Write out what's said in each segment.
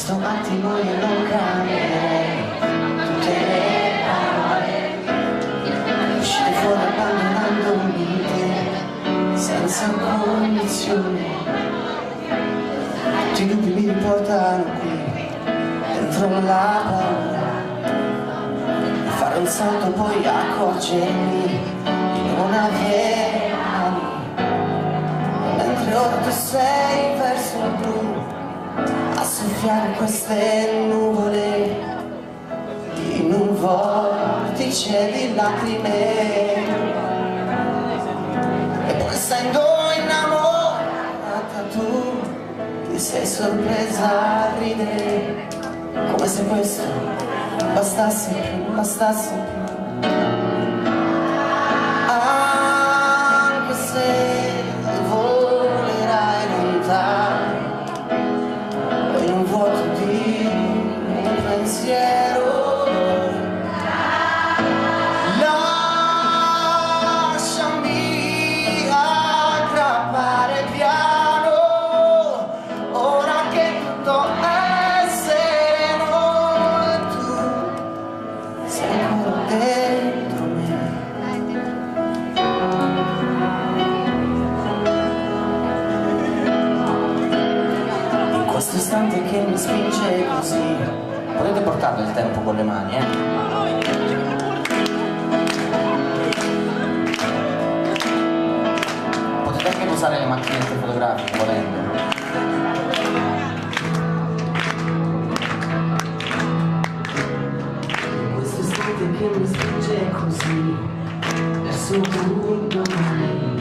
questo attimo io non cambierei tutte le parole, uscite fuori abbandonandomi te senza condizioni. Tutti i dubbi mi riportano qui dentro la paura, fare un salto poi accorgermi di non avere ali, mentre ora tu sei verso il blu a soffiare queste nuvole in un vortice di lacrime. E pur essendo innamorata tu ti sei sorpresa a ridere, come se questo bastasse più, bastasse più. Anche se volerai lontano in un vuoto di un pensiero, lasciami aggrappare piano ora che tutto è sereno e tu sei ancora dentro me. In questo istante che mi spinge così, potete portarlo il tempo con le mani, potete anche usare le macchinette fotografiche volendo. In questo istante che mi spinge così verso un domani,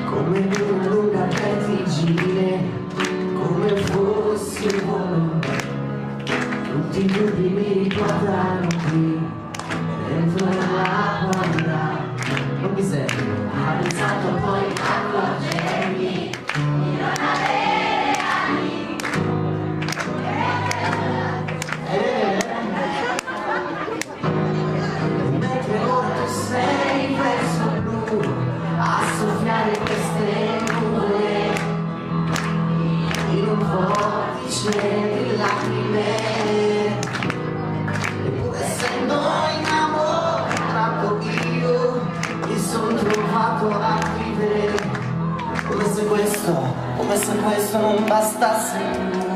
come una lunga vertigine, come fossi un volo, tutti i dubbi mi riportano qui dentro la paura. Non mi serve, ho pensato poi accorgermi di non avere ali, mentre ora tu sei verso il blu a soffiare queste nuvole in un vortice di lacrime. Eppur essendo innamorato io mi sono trovato a vivere come se questo non bastasse più.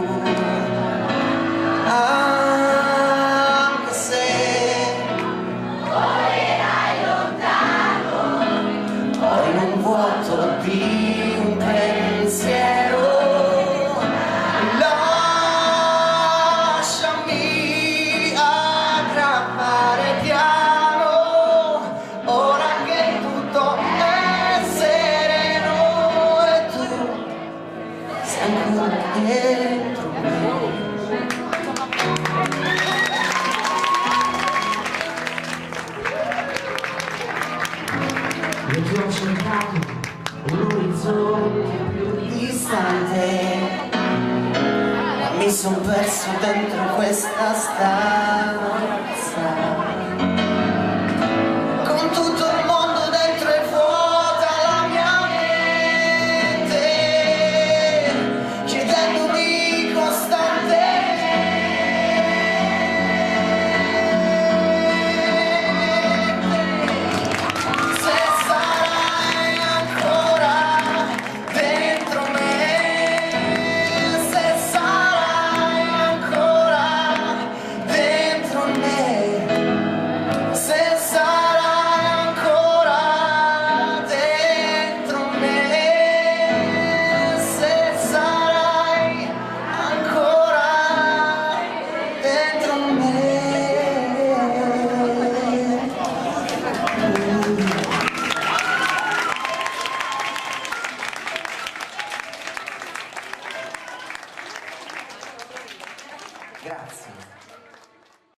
Anche se volerai lontano o in un vuoto di un pensiero, lasciami aggrappare piano ora che tutto è sereno e tu sei ancora dentro me. Io ti ho cercato un orizzonte più distante, ma mi son perso dentro questa stanza.